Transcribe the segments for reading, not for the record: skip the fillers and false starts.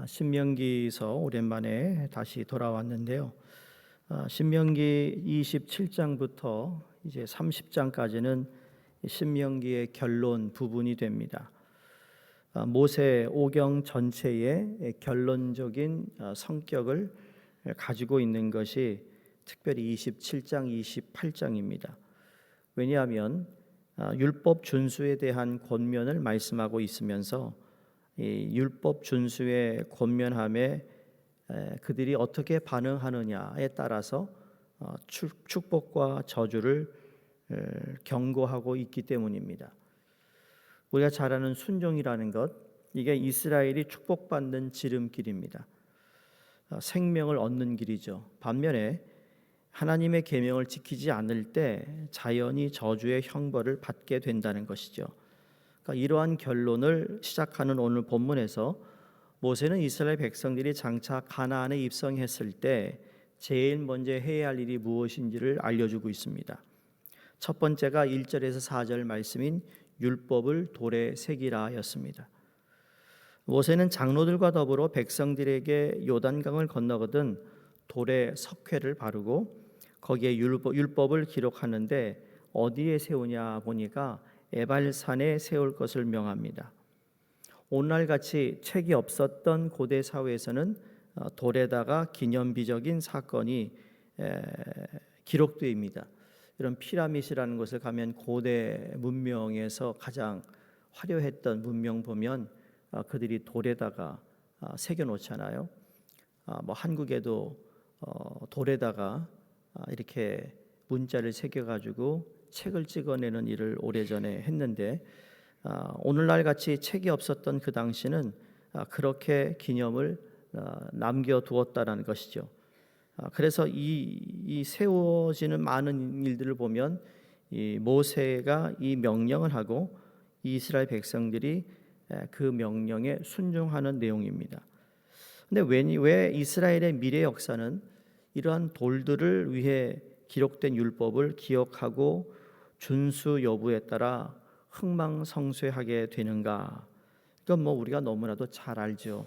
신명기서 오랜만에 다시 돌아왔는데요. 신명기 27장부터 이제 30장까지는 신명기의 결론 부분이 됩니다. 모세 오경 전체의 결론적인 성격을 가지고 있는 것이 특별히 27장, 28장입니다. 왜냐하면 율법 준수에 대한 권면을 말씀하고 있으면서 이 율법 준수의 권면함에 그들이 어떻게 반응하느냐에 따라서 축복과 저주를 경고하고 있기 때문입니다. 우리가 잘 아는 순종이라는 것, 이게 이스라엘이 축복받는 지름길입니다. 생명을 얻는 길이죠. 반면에 하나님의 계명을 지키지 않을 때 자연히 저주의 형벌을 받게 된다는 것이죠. 그러니까 이러한 결론을 시작하는 오늘 본문에서 모세는 이스라엘 백성들이 장차 가나안에 입성했을 때 제일 먼저 해야 할 일이 무엇인지를 알려주고 있습니다. 첫 번째가 1절에서 4절 말씀인 율법을 돌에 새기라였습니다. 모세는 장로들과 더불어 백성들에게 요단강을 건너거든 돌에 석회를 바르고 거기에 율법을 기록하는데 어디에 세우냐 보니까 에발산에 세울 것을 명합니다. 오늘날같이 책이 없었던 고대 사회에서는 돌에다가 기념비적인 사건이 기록되어입니다. 이런 피라밋이라는 곳을 가면 고대 문명에서 가장 화려했던 문명 보면 그들이 돌에다가 새겨 놓잖아요. 한국에도 돌에다가 이렇게 문자를 새겨 가지고 책을 찍어내는 일을 오래전에 했는데 오늘날 같이 책이 없었던 그 당시는 그렇게 기념을 남겨두었다라는 것이죠. 그래서 이 세워지는 많은 일들을 보면 이 모세가 이 명령을 하고 이스라엘 백성들이 그 명령에 순종하는 내용입니다. 근데 왜 이스라엘의 미래 역사는 이러한 돌들을 위해 기록된 율법을 기억하고 준수 여부에 따라 흥망성쇠하게 되는가? 이건 우리가 너무나도 잘 알죠.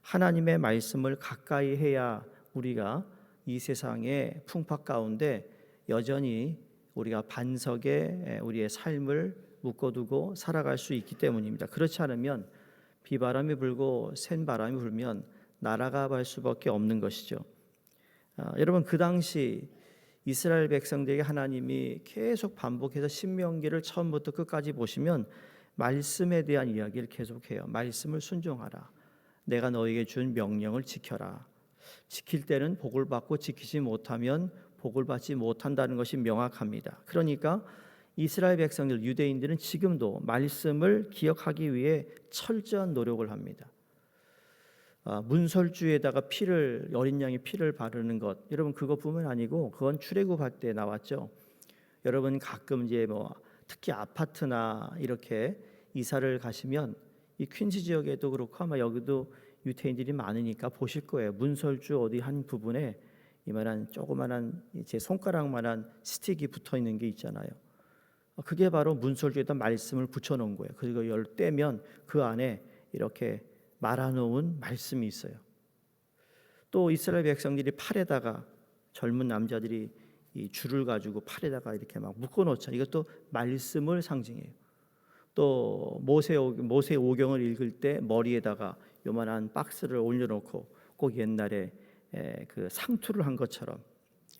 하나님의 말씀을 가까이 해야 우리가 이 세상의 풍파 가운데 여전히 우리가 반석에 우리의 삶을 묶어두고 살아갈 수 있기 때문입니다. 그렇지 않으면 비바람이 불고 센 바람이 불면 날아가 볼 수밖에 없는 것이죠. 여러분, 그 당시 이스라엘 백성들에게 하나님이 계속 반복해서 신명기를 처음부터 끝까지 보시면 말씀에 대한 이야기를 계속해요. 말씀을 순종하라. 내가 너에게 준 명령을 지켜라. 지킬 때는 복을 받고 지키지 못하면 복을 받지 못한다는 것이 명확합니다. 그러니까 이스라엘 백성들, 유대인들은 지금도 말씀을 기억하기 위해 철저한 노력을 합니다. 문설주에다가 어린 양의 피를 바르는 것, 여러분 그것뿐만 아니고 그건 출애굽할 때 나왔죠. 여러분 가끔 이제 특히 아파트나 이렇게 이사를 가시면 이 퀸즈 지역에도 그렇고 아마 여기도 유태인들이 많으니까 보실 거예요. 문설주 어디 한 부분에 이만한 조그만한 제 손가락만한 스틱이 붙어 있는 게 있잖아요. 그게 바로 문설주에다 말씀을 붙여 놓은 거예요. 그리고 이걸 떼면 그 안에 이렇게 말아놓은 말씀이 있어요. 또 이스라엘 백성들이 팔에다가 젊은 남자들이 이 줄을 가지고 팔에다가 이렇게 막 묶어놓죠. 이것도 말씀을 상징해요. 또 모세 오경을 읽을 때 머리에다가 요만한 박스를 올려놓고 꼭 옛날에 그 상투를 한 것처럼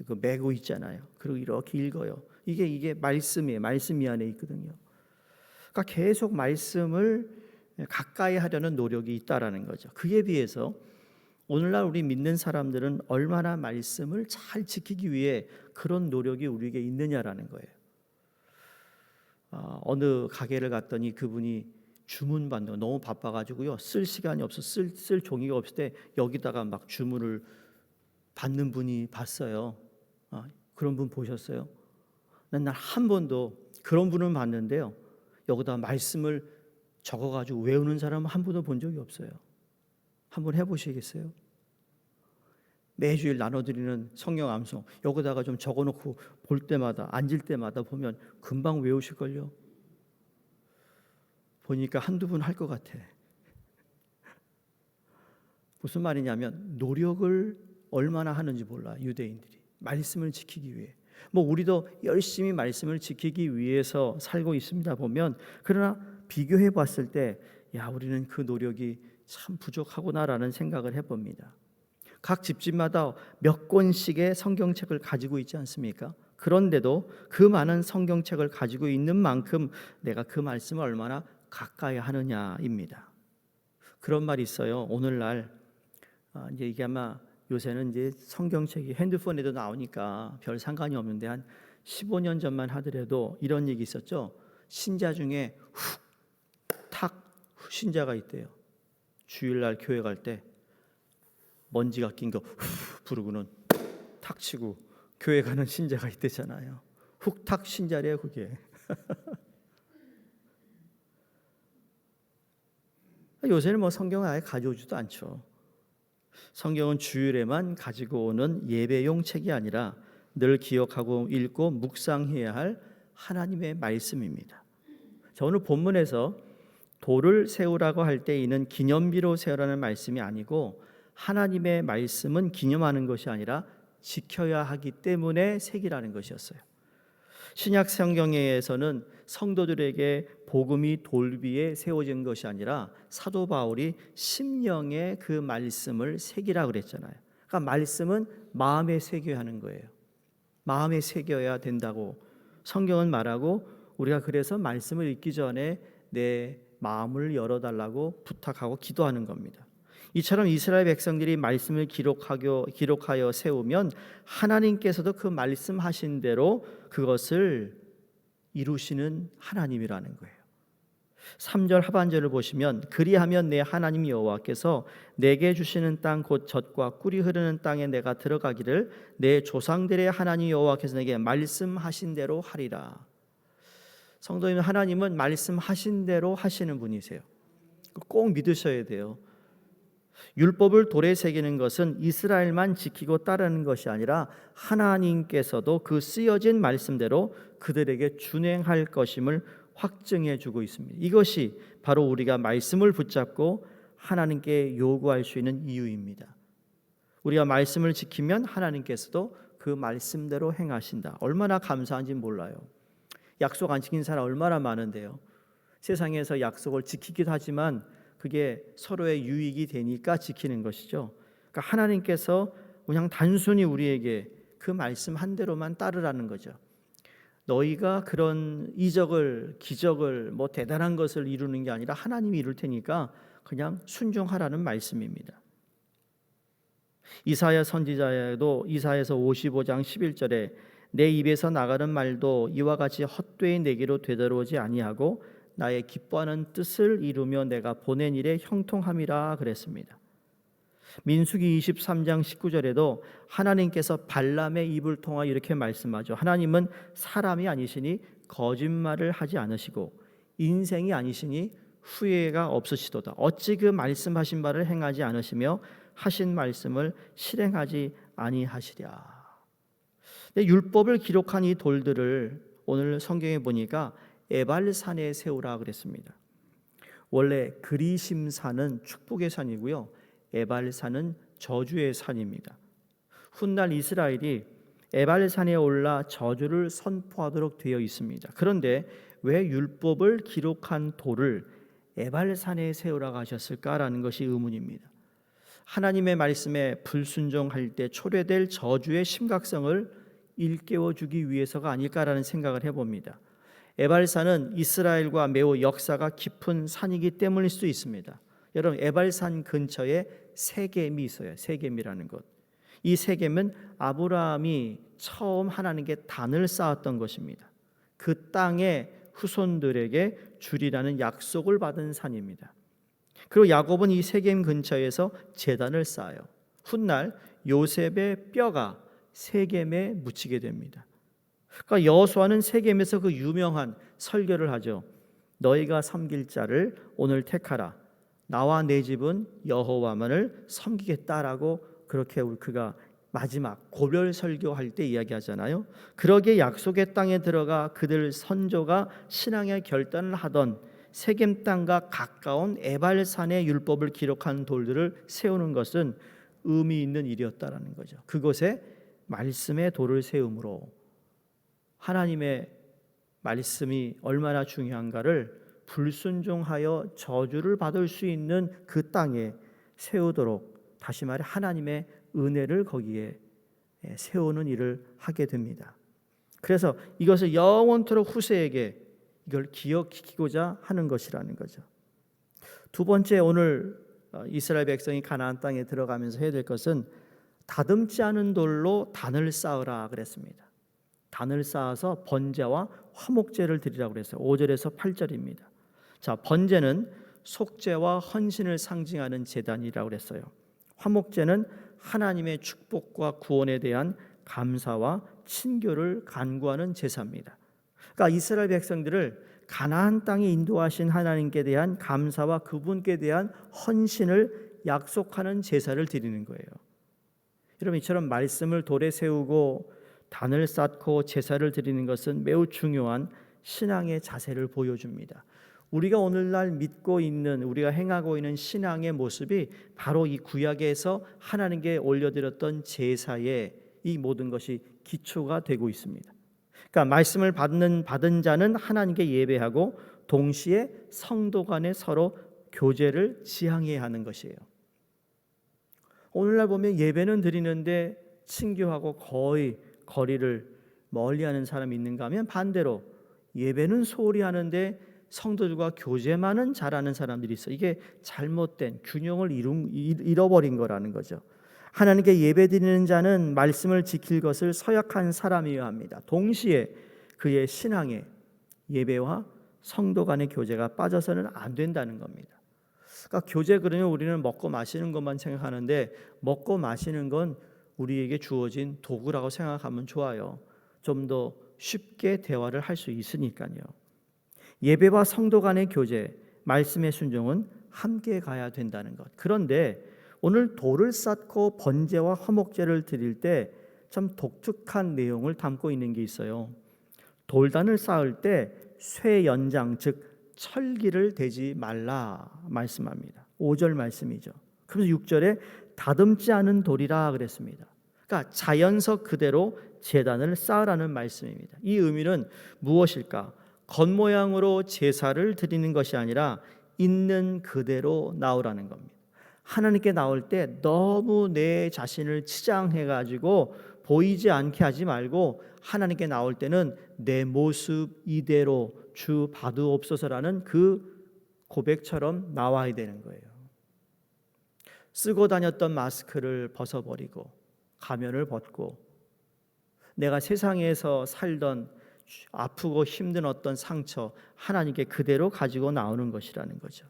그 메고 있잖아요. 그리고 이렇게 읽어요. 이게 말씀이에요. 말씀이 안에 있거든요. 그러니까 계속 말씀을 가까이 하려는 노력이 있다라는 거죠. 그에 비해서 오늘날 우리 믿는 사람들은 얼마나 말씀을 잘 지키기 위해 그런 노력이 우리에게 있느냐라는 거예요. 어느 가게를 갔더니 그분이 주문 받는 거 너무 바빠가지고요, 쓸 시간이 없어 쓸 종이가 없을 때 여기다가 막 주문을 받는 분이 봤어요. 그런 분 보셨어요? 난 한 번도 그런 분은 봤는데요, 여기다 말씀을 적어가지고 외우는 사람은 한 번도 본 적이 없어요. 한번 해보시겠어요? 매주일 나눠드리는 성경 암송 여기다가 좀 적어놓고 볼 때마다 앉을 때마다 보면 금방 외우실걸요? 보니까 한두 분 할 것 같아. 무슨 말이냐면 노력을 얼마나 하는지 몰라. 유대인들이 말씀을 지키기 위해. 뭐 우리도 열심히 말씀을 지키기 위해서 살고 있습니다 보면, 그러나 비교해 봤을 때 야, 우리는 그 노력이 참 부족하구나라는 생각을 해봅니다. 각 집집마다 몇 권씩의 성경책을 가지고 있지 않습니까? 그런데도 그 많은 성경책을 가지고 있는 만큼 내가 그 말씀을 얼마나 가까이 하느냐입니다. 그런 말이 있어요. 오늘날 이제 이게 아마 요새는 이제 성경책이 핸드폰에도 나오니까 별 상관이 없는데 한 15년 전만 하더라도 이런 얘기 있었죠. 신자 중에 탁 신자가 있대요. 주일날 교회 갈 때 먼지가 낀 거 부르고는 탁 치고 교회 가는 신자가 있대잖아요. 훅탁 신자래요 그게. 요새는 뭐 성경을 아예 가져오지도 않죠. 성경은 주일에만 가지고 오는 예배용 책이 아니라 늘 기억하고 읽고 묵상해야 할 하나님의 말씀입니다. 자, 오늘 본문에서 돌을 세우라고 할 때 이는 기념비로 세우라는 말씀이 아니고, 하나님의 말씀은 기념하는 것이 아니라 지켜야 하기 때문에 새기라는 것이었어요. 신약 성경에서는 성도들에게 복음이 돌 위에 세워진 것이 아니라 사도 바울이 심령에 그 말씀을 새기라 그랬잖아요. 그러니까 말씀은 마음에 새겨야 하는 거예요. 마음에 새겨야 된다고 성경은 말하고, 우리가 그래서 말씀을 읽기 전에 내 마음을 열어달라고 부탁하고 기도하는 겁니다. 이처럼 이스라엘 백성들이 말씀을 기록하여 세우면 하나님께서도 그 말씀하신 대로 그것을 이루시는 하나님이라는 거예요. 3절 하반절을 보시면 그리하면 내 하나님 여호와께서 내게 주시는 땅 곧 젖과 꿀이 흐르는 땅에 내가 들어가기를 내 조상들의 하나님 여호와께서 내게 말씀하신 대로 하리라. 성도님, 하나님은 말씀하신 대로 하시는 분이세요. 꼭 믿으셔야 돼요. 율법을 돌에 새기는 것은 이스라엘만 지키고 따르는 것이 아니라 하나님께서도 그 쓰여진 말씀대로 그들에게 준행할 것임을 확증해 주고 있습니다. 이것이 바로 우리가 말씀을 붙잡고 하나님께 요구할 수 있는 이유입니다. 우리가 말씀을 지키면 하나님께서도 그 말씀대로 행하신다. 얼마나 감사한지 몰라요. 약속 안 지킨 사람 얼마나 많은데요. 세상에서 약속을 지키기도 하지만 그게 서로의 유익이 되니까 지키는 것이죠. 그러니까 하나님께서 그냥 단순히 우리에게 그 말씀 한 대로만 따르라는 거죠. 너희가 그런 이적을, 기적을, 뭐 대단한 것을 이루는 게 아니라 하나님이 이룰 테니까 그냥 순종하라는 말씀입니다. 이사야 선지자에도 이사야서 55장 11절에 내 입에서 나가는 말도 이와 같이 헛되이 내게로 되돌아오지 아니하고 나의 기뻐하는 뜻을 이루며 내가 보낸 일에 형통함이라 그랬습니다. 민수기 23장 19절에도 하나님께서 발람의 입을 통하여 이렇게 말씀하죠. 하나님은 사람이 아니시니 거짓말을 하지 않으시고 인생이 아니시니 후회가 없으시도다. 어찌 그 말씀하신 바를 행하지 않으시며 하신 말씀을 실행하지 아니하시랴. 율법을 기록한 이 돌들을 오늘 성경에 보니까 에발산에 세우라 그랬습니다. 원래 그리심산은 축복의 산이고요, 에발산은 저주의 산입니다. 훗날 이스라엘이 에발산에 올라 저주를 선포하도록 되어 있습니다. 그런데 왜 율법을 기록한 돌을 에발산에 세우라고 하셨을까라는 것이 의문입니다. 하나님의 말씀에 불순종할 때 초래될 저주의 심각성을 일깨워 주기 위해서가 아닐까라는 생각을 해봅니다. 에발산은 이스라엘과 매우 역사가 깊은 산이기 때문일 수도 있습니다. 여러분, 에발산 근처에 세겜이 있어요. 세겜이라는 것. 이 세겜은 아브라함이 처음 하나님께 단을 쌓았던 것입니다. 그 땅의 후손들에게 주리라는 약속을 받은 산입니다. 그리고 야곱은 이 세겜 근처에서 제단을 쌓아요. 훗날 요셉의 뼈가 세겜에 묻히게 됩니다. 그러니까 여호수아는 세겜에서 그 유명한 설교를 하죠. 너희가 섬길 자를 오늘 택하라. 나와 내 집은 여호와만을 섬기겠다라고 그렇게 그가 마지막 고별 설교할 때 이야기하잖아요. 그러기에 약속의 땅에 들어가 그들 선조가 신앙의 결단을 하던 세겜 땅과 가까운 에발산의 율법을 기록한 돌들을 세우는 것은 의미 있는 일이었다라는 거죠. 그곳에 말씀의 돌을 세움으로 하나님의 말씀이 얼마나 중요한가를 불순종하여 저주를 받을 수 있는 그 땅에 세우도록, 다시 말해 하나님의 은혜를 거기에 세우는 일을 하게 됩니다. 그래서 이것을 영원토록 후세에게 이걸 기억시키고자 하는 것이라는 거죠. 두 번째, 오늘 이스라엘 백성이 가나안 땅에 들어가면서 해야 될 것은 다듬지 않은 돌로 단을 쌓으라 그랬습니다. 단을 쌓아서 번제와 화목제를 드리라고 그랬어요. 5절에서 8절입니다. 자, 번제는 속죄와 헌신을 상징하는 제단이라고 그랬어요. 화목제는 하나님의 축복과 구원에 대한 감사와 친교를 간구하는 제사입니다. 그러니까 이스라엘 백성들을 가나안 땅에 인도하신 하나님께 대한 감사와 그분께 대한 헌신을 약속하는 제사를 드리는 거예요. 여러분, 이처럼 말씀을 돌에 세우고 단을 쌓고 제사를 드리는 것은 매우 중요한 신앙의 자세를 보여줍니다. 우리가 오늘날 믿고 있는, 우리가 행하고 있는 신앙의 모습이 바로 이 구약에서 하나님께 올려드렸던 제사의 이 모든 것이 기초가 되고 있습니다. 그러니까 말씀을 받은 자는 하나님께 예배하고 동시에 성도 간에 서로 교제를 지향해야 하는 것이에요. 오늘날 보면 예배는 드리는데 친교하고 거의 거리를 멀리하는 사람이 있는가 하면 반대로 예배는 소홀히 하는데 성도들과 교제만은 잘하는 사람들이 있어요. 이게 잘못된 균형을 잃어버린 거라는 거죠. 하나님께 예배드리는 자는 말씀을 지킬 것을 서약한 사람이어야 합니다. 동시에 그의 신앙에 예배와 성도 간의 교제가 빠져서는 안 된다는 겁니다. 그러니까 교제, 그러면 우리는 먹고 마시는 것만 생각하는데 먹고 마시는 건 우리에게 주어진 도구라고 생각하면 좋아요. 좀 더 쉽게 대화를 할 수 있으니까요. 예배와 성도 간의 교제, 말씀의 순종은 함께 가야 된다는 것. 그런데 오늘 돌을 쌓고 번제와 화목제를 드릴 때 참 독특한 내용을 담고 있는 게 있어요. 돌단을 쌓을 때 쇠 연장, 즉 철기를 대지 말라 말씀합니다. 5절 말씀이죠. 그래서 6절에 다듬지 않은 돌이라 그랬습니다. 그러니까 자연석 그대로 제단을 쌓으라는 말씀입니다. 이 의미는 무엇일까? 겉모양으로 제사를 드리는 것이 아니라 있는 그대로 나오라는 겁니다. 하나님께 나올 때 너무 내 자신을 치장해가지고 보이지 않게 하지 말고 하나님께 나올 때는 내 모습 이대로 주 받으옵소서라는 그 고백처럼 나와야 되는 거예요. 쓰고 다녔던 마스크를 벗어버리고 가면을 벗고 내가 세상에서 살던 아프고 힘든 어떤 상처 하나님께 그대로 가지고 나오는 것이라는 거죠.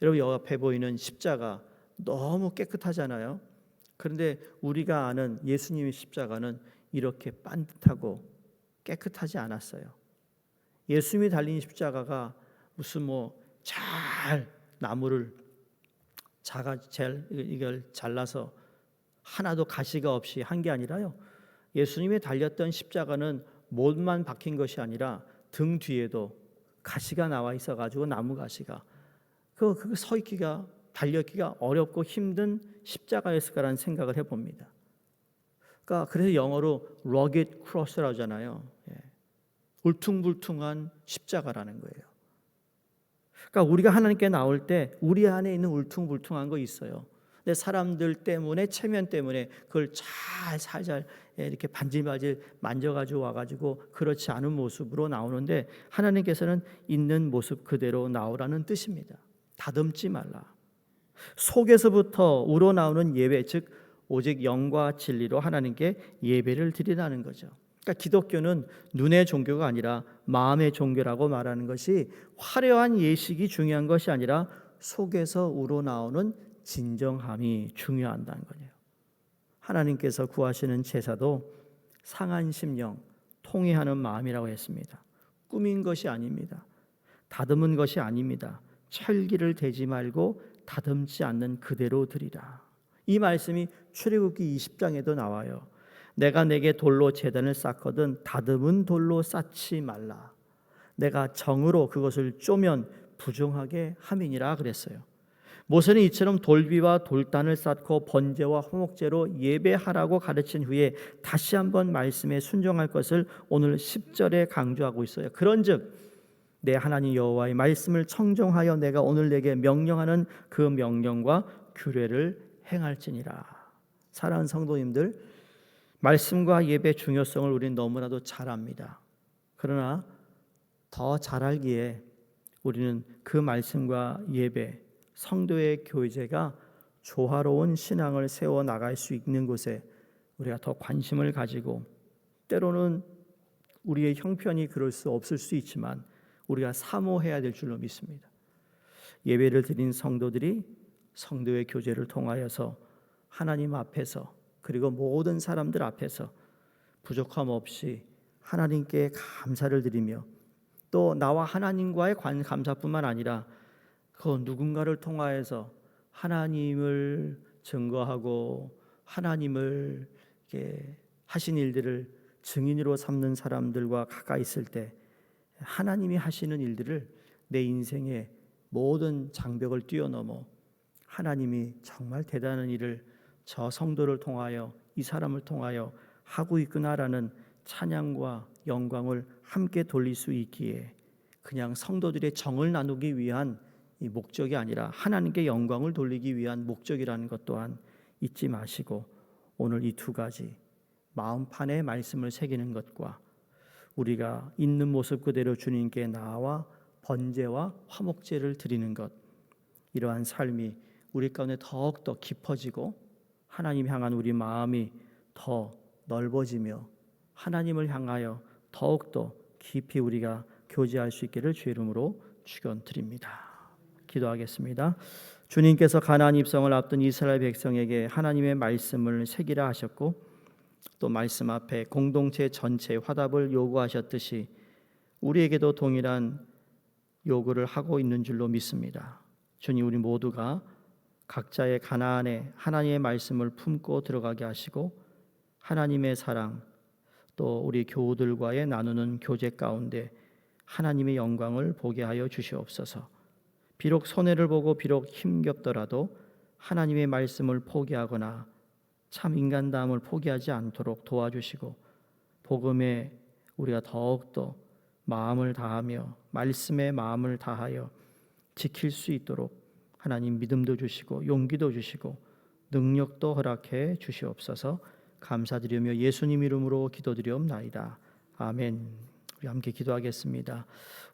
여러분, 옆에 보이는 십자가 너무 깨끗하잖아요. 그런데 우리가 아는 예수님의 십자가는 이렇게 반듯하고 깨끗하지 않았어요. 예수님이 달린 십자가가 무슨 잘 나무를 이걸 잘라서 하나도 가시가 없이 한 게 아니라요. 예수님이 달렸던 십자가는 못만 박힌 것이 아니라 등 뒤에도 가시가 나와 있어가지고 나무 가시가 그 서 있기가 달렸기가 어렵고 힘든 십자가였을 거라는 생각을 해봅니다. 그러니까 그래서 영어로 rugged cross라고 하잖아요. 울퉁불퉁한 십자가라는 거예요. 그러니까 우리가 하나님께 나올 때 우리 안에 있는 울퉁불퉁한 거 있어요. 근데 사람들 때문에, 체면 때문에 그걸 살살 이렇게 반질반질 만져가지고 와가지고 그렇지 않은 모습으로 나오는데 하나님께서는 있는 모습 그대로 나오라는 뜻입니다. 다듬지 말라. 속에서부터 우러나오는 예배, 즉 오직 영과 진리로 하나님께 예배를 드리라는 거죠. 그러니까 기독교는 눈의 종교가 아니라 마음의 종교라고 말하는 것이 화려한 예식이 중요한 것이 아니라 속에서 우러나오는 진정함이 중요하다는 거예요. 하나님께서 구하시는 제사도 상한 심령, 통회하는 마음이라고 했습니다. 꾸민 것이 아닙니다. 다듬은 것이 아닙니다. 철기를 대지 말고 다듬지 않는 그대로 드리라. 이 말씀이 출애굽기 20장에도 나와요. 내가 내게 돌로 제단을 쌓거든 다듬은 돌로 쌓지 말라. 내가 정으로 그것을 쪼면 부정하게 함이니라 그랬어요. 모세는 이처럼 돌비와 돌단을 쌓고 번제와 화목제로 예배하라고 가르친 후에 다시 한번 말씀에 순종할 것을 오늘 10절에 강조하고 있어요. 그런즉 내 하나님 여호와의 말씀을 청종하여 내가 오늘 내게 명령하는 그 명령과 규례를 행할지니라. 사랑하는 성도님들, 말씀과 예배 중요성을 우리는 너무나도 잘 압니다. 그러나 더 잘 알기에 우리는 그 말씀과 예배, 성도의 교제가 조화로운 신앙을 세워 나갈 수 있는 곳에 우리가 더 관심을 가지고, 때로는 우리의 형편이 그럴 수 없을 수 있지만 우리가 사모해야 될 줄로 믿습니다. 예배를 드린 성도들이 성도의 교제를 통하여서 하나님 앞에서, 그리고 모든 사람들 앞에서 부족함 없이 하나님께 감사를 드리며, 또 나와 하나님과의 감사뿐만 아니라 그 누군가를 통하여서 하나님을 증거하고 하나님을 이렇게 하신 일들을 증인으로 삼는 사람들과 가까이 있을 때 하나님이 하시는 일들을 내 인생의 모든 장벽을 뛰어넘어 하나님이 정말 대단한 일을 저 성도를 통하여, 이 사람을 통하여 하고 있구나라는 찬양과 영광을 함께 돌릴 수 있기에, 그냥 성도들의 정을 나누기 위한 이 목적이 아니라 하나님께 영광을 돌리기 위한 목적이라는 것 또한 잊지 마시고, 오늘 이 두 가지 마음판에 말씀을 새기는 것과 우리가 있는 모습 그대로 주님께 나와 번제와 화목제를 드리는 것, 이러한 삶이 우리 가운데 더욱더 깊어지고 하나님 향한 우리 마음이 더 넓어지며 하나님을 향하여 더욱더 깊이 우리가 교제할 수 있기를 주의 이름으로 축원드립니다. 기도하겠습니다. 주님께서 가나안 입성을 앞둔 이스라엘 백성에게 하나님의 말씀을 새기라 하셨고, 또 말씀 앞에 공동체 전체의 화답을 요구하셨듯이 우리에게도 동일한 요구를 하고 있는 줄로 믿습니다. 주님, 우리 모두가 각자의 가나안에 하나님의 말씀을 품고 들어가게 하시고, 하나님의 사랑, 또 우리 교우들과의 나누는 교제 가운데 하나님의 영광을 보게 하여 주시옵소서. 비록 손해를 보고 비록 힘겹더라도 하나님의 말씀을 포기하거나 참 인간다움을 포기하지 않도록 도와주시고, 복음에 우리가 더욱더 마음을 다하며 말씀에 마음을 다하여 지킬 수 있도록 하나님 믿음도 주시고 용기도 주시고 능력도 허락해 주시옵소서. 감사드리며 예수님 이름으로 기도드리옵나이다. 아멘. 우리 함께 기도하겠습니다.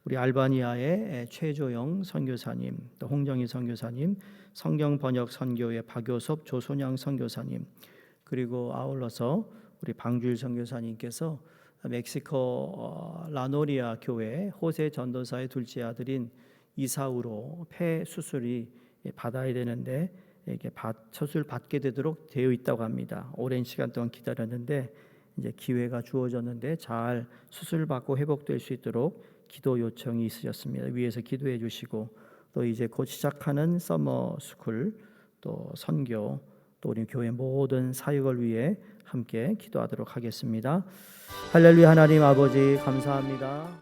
우리 알바니아의 최조영 선교사님, 또 홍정희 선교사님, 성경 번역 선교회 박효섭 조손양 선교사님, 그리고 아울러서 우리 방주일 선교사님께서 멕시코 라노리아 교회 호세 전도사의 둘째 아들인 이사우로 폐 수술이 받아야 되는데 이렇게 수술 받게 되도록 되어 있다고 합니다. 오랜 시간 동안 기다렸는데 이제 기회가 주어졌는데 잘 수술 받고 회복될 수 있도록 기도 요청이 있으셨습니다. 위에서 기도해 주시고, 또 이제 곧 시작하는 서머 스쿨, 또 선교, 또 우리 교회 모든 사역을 위해 함께 기도하도록 하겠습니다. 할렐루야. 하나님 아버지 감사합니다.